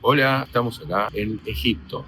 Hola, estamos acá en Egipto.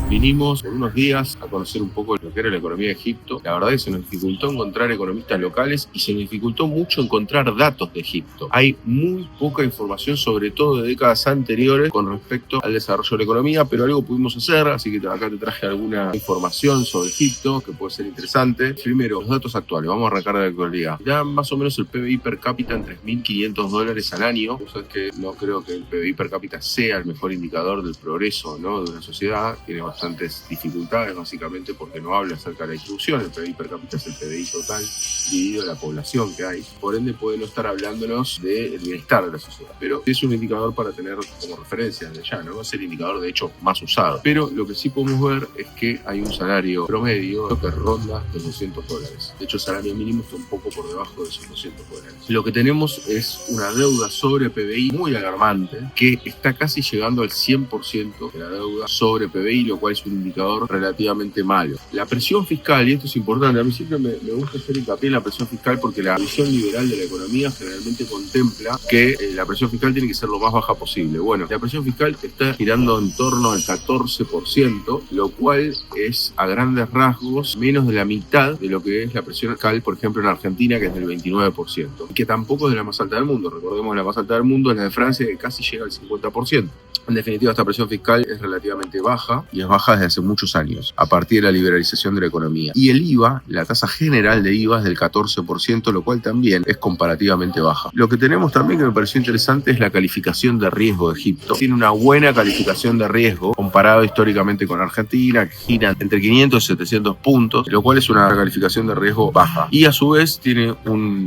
Vinimos por unos días a conocer un poco lo que era la economía de Egipto. La verdad es que se nos dificultó encontrar economistas locales y se nos dificultó mucho encontrar datos de Egipto. Hay muy poca información, sobre todo de décadas anteriores, con respecto al desarrollo de la economía, pero algo pudimos hacer, así que acá te traje alguna información sobre Egipto que puede ser interesante. Primero, los datos actuales. Vamos a arrancar de la actualidad. Ya más o menos el PBI per cápita en $3.500 al año. O sea, es que no creo que el PBI per cápita sea el mejor indicador del progreso, ¿no?, de una sociedad. Tiene bastantes dificultades, básicamente porque no habla acerca de la distribución. El PBI per cápita es el PBI total dividido la población que hay. Por ende, puede no estar hablándonos del bienestar de la sociedad. Pero es un indicador para tener como referencia desde ya, ¿no? Es el indicador, de hecho, más usado. Pero lo que sí podemos ver es que hay un salario promedio que ronda los $200. De hecho, el salario mínimo está un poco por debajo de esos $200. Lo que tenemos es una deuda sobre PBI muy alarmante, que está casi llegando al 100% de la deuda sobre PBI, lo cual es un indicador relativamente malo. La presión fiscal, y esto es importante, a mí siempre me gusta hacer hincapié en la presión fiscal porque la visión liberal de la economía generalmente contempla que la presión fiscal tiene que ser lo más baja posible. Bueno, la presión fiscal está girando en torno al 14%, lo cual es a grandes rasgos menos de la mitad de lo que es la presión fiscal, por ejemplo, en Argentina, que es del 29%, y que tampoco es de la más alta del mundo. Recordemos, la más alta del mundo es la de Francia, que casi llega al 50%. En definitiva, esta presión fiscal es relativamente baja y es baja desde hace muchos años, a partir de la liberalización de la economía. Y el IVA, la tasa general de IVA es del 14%, lo cual también es comparativamente baja. Lo que tenemos también que me pareció interesante es la calificación de riesgo de Egipto. Tiene una buena calificación de riesgo comparado históricamente con Argentina, que gira entre 500 y 700 puntos, lo cual es una calificación de riesgo baja. Y a su vez tiene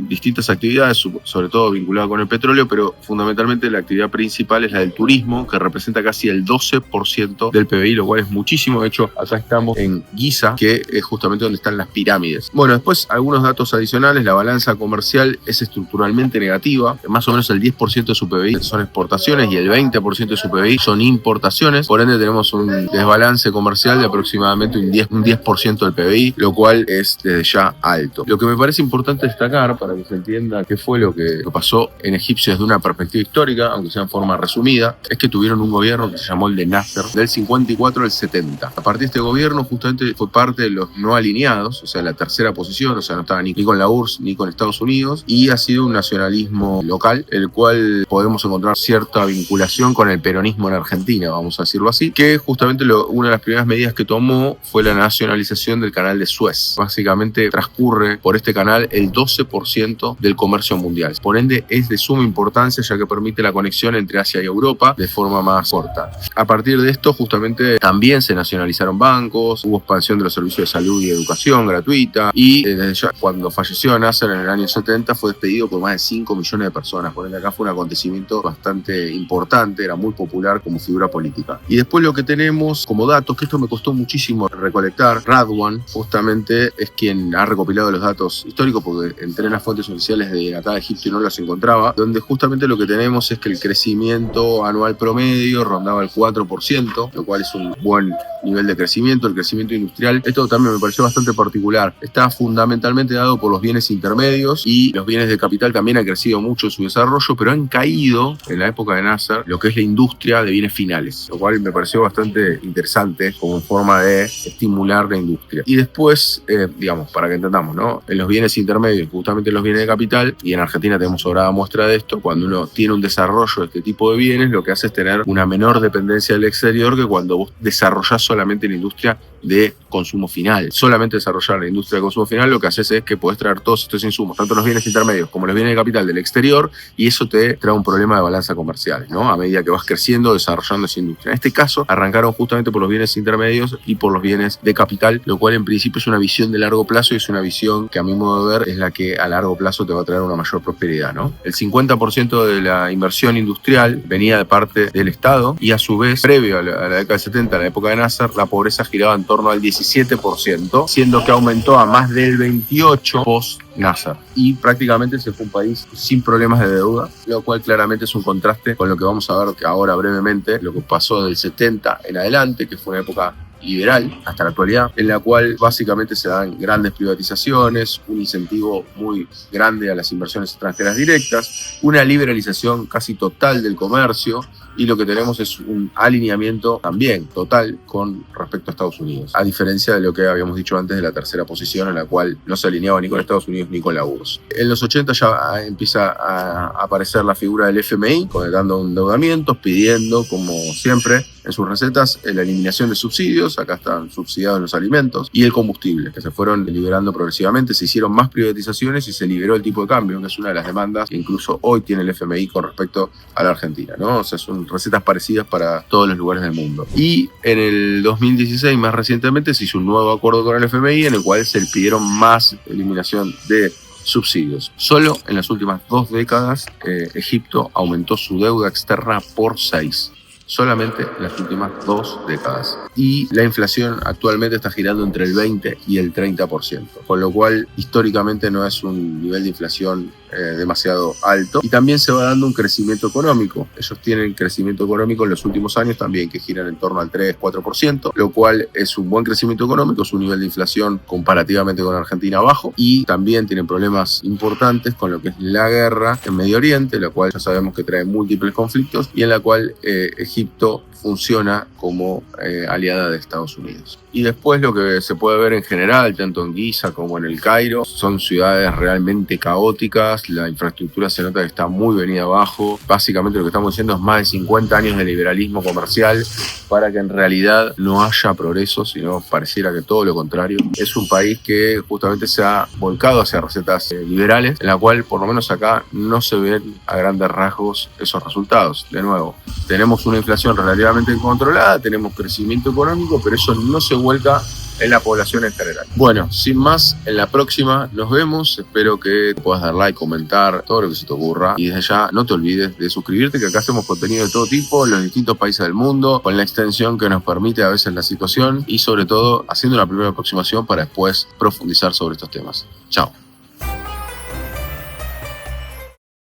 distintas actividades, sobre todo vinculadas con el petróleo, pero fundamentalmente la actividad principal es la del turismo, que representa casi el 12% del PBI, lo cual es muchísimo. De hecho, acá estamos en Giza, que es justamente donde están las pirámides. Bueno, después algunos datos adicionales. La balanza comercial es estructuralmente negativa. Más o menos el 10% de su PBI son exportaciones y el 20% de su PBI son importaciones. Por ende, tenemos un desbalance comercial de aproximadamente un 10% del PBI, lo cual es desde ya alto. Lo que me parece importante destacar, para que se entienda qué fue lo que pasó en Egipto desde una perspectiva histórica, aunque sea en forma resumida, es que tuvieron un gobierno que se llamó el de Nasser, del 54 al 70. A partir de este gobierno, justamente fue parte de los no alineados, o sea, la tercera posición, o sea, no estaba ni con la URSS ni con Estados Unidos, y ha sido un nacionalismo local, el cual podemos encontrar cierta vinculación con el peronismo en Argentina, vamos a decirlo así, que justamente una de las primeras medidas que tomó fue la nacionalización del canal de Suez. Básicamente transcurre por este canal el 12% del comercio mundial. Por ende, es de suma importancia, ya que permite la conexión entre Asia y Europa de forma más corta. A partir de esto, justamente, también se nacionalizaron bancos, hubo expansión de los servicios de salud y educación gratuita, y desde ya, cuando falleció Nasser en el año 70, fue despedido por más de 5 millones de personas. Por ende, acá fue un acontecimiento bastante importante, era muy popular como figura política. Y después lo que tenemos como datos, que esto me costó muchísimo recolectar, Radwan justamente es quien ha recopilado los datos históricos, porque entré en las fuentes oficiales de acá de Egipto y no las encontraba, donde justamente lo que tenemos es que el crecimiento anual promedio rondaba el 4%, lo cual es un buen nivel de crecimiento. El crecimiento industrial, esto también me pareció bastante particular, está fundamentalmente dado por los bienes intermedios, y los bienes de capital también han crecido mucho en su desarrollo, pero han caído en la época de Nasser lo que es la industria de bienes finales, lo cual me pareció bastante interesante como forma de estimular la industria. Y después, digamos, para que entendamos, ¿no?, en los bienes intermedios, justamente en los bienes de capital, y en Argentina tenemos sobrada muestra de esto, cuando uno tiene un desarrollo de este tipo de bienes, lo que hace es tener una menor dependencia del exterior que cuando vos desarrollás solamente la industria de consumo final. Solamente desarrollar la industria de consumo final, lo que haces es que podés traer todos estos insumos, tanto los bienes intermedios como los bienes de capital, del exterior, y eso te trae un problema de balanza comercial, ¿no?, a medida que vas creciendo, desarrollando esa industria. En este caso, arrancaron justamente por los bienes intermedios y por los bienes de capital, lo cual en principio es una visión de largo plazo, y es una visión que, a mi modo de ver, es la que a largo plazo te va a traer una mayor prosperidad, ¿no? El 50% de la inversión industrial venía de parte del Estado, y a su vez, previo a la década de 70, a la época de Nasser, la pobreza giraba en torno torno al 17%, siendo que aumentó a más del 28% post-Nasser. Y prácticamente se fue un país sin problemas de deuda, lo cual claramente es un contraste con lo que vamos a ver ahora brevemente, lo que pasó del 70 en adelante, que fue una época liberal hasta la actualidad, en la cual básicamente se dan grandes privatizaciones, un incentivo muy grande a las inversiones extranjeras directas, una liberalización casi total del comercio, y lo que tenemos es un alineamiento también total con respecto a Estados Unidos, a diferencia de lo que habíamos dicho antes de la tercera posición, en la cual no se alineaba ni con Estados Unidos ni con la URSS. En los 80 ya empieza a aparecer la figura del FMI, dando endeudamientos, pidiendo, como siempre, en sus recetas, la eliminación de subsidios. Acá están subsidiados los alimentos y el combustible, que se fueron liberando progresivamente. Se hicieron más privatizaciones y se liberó el tipo de cambio, que es una de las demandas que incluso hoy tiene el FMI con respecto a la Argentina, ¿no? O sea, son recetas parecidas para todos los lugares del mundo. Y en el 2016, más recientemente, se hizo un nuevo acuerdo con el FMI en el cual se pidieron más eliminación de subsidios. Solo en las últimas 2 décadas, Egipto aumentó su deuda externa por 6. Solamente en las últimas 2 décadas. Y la inflación actualmente está girando entre el 20 y el 30%, con lo cual históricamente no es un nivel de inflación demasiado alto. Y también se va dando un crecimiento económico. Ellos tienen crecimiento económico en los últimos años también, que giran en torno al 3-4%, lo cual es un buen crecimiento económico, es un nivel de inflación comparativamente con Argentina bajo, y también tienen problemas importantes con lo que es la guerra en Medio Oriente, la cual ya sabemos que trae múltiples conflictos, y en la cual Egipto funciona como aliada de Estados Unidos. Y después lo que se puede ver en general, tanto en Giza como en el Cairo, son ciudades realmente caóticas, la infraestructura se nota que está muy venida abajo. Básicamente lo que estamos diciendo es más de 50 años de liberalismo comercial para que en realidad no haya progreso, sino pareciera que todo lo contrario. Es un país que justamente se ha volcado hacia recetas liberales, en la cual por lo menos acá no se ven a grandes rasgos esos resultados. De nuevo, tenemos una inflación relativamente controlada, tenemos crecimiento económico, pero eso no se vuelca en la población en general. Bueno, sin más, en la próxima nos vemos. Espero que puedas dar like, comentar, todo lo que se te ocurra. Y desde ya no te olvides de suscribirte, que acá hacemos contenido de todo tipo en los distintos países del mundo, con la extensión que nos permite a veces la situación, y sobre todo haciendo una primera aproximación para después profundizar sobre estos temas. Chao.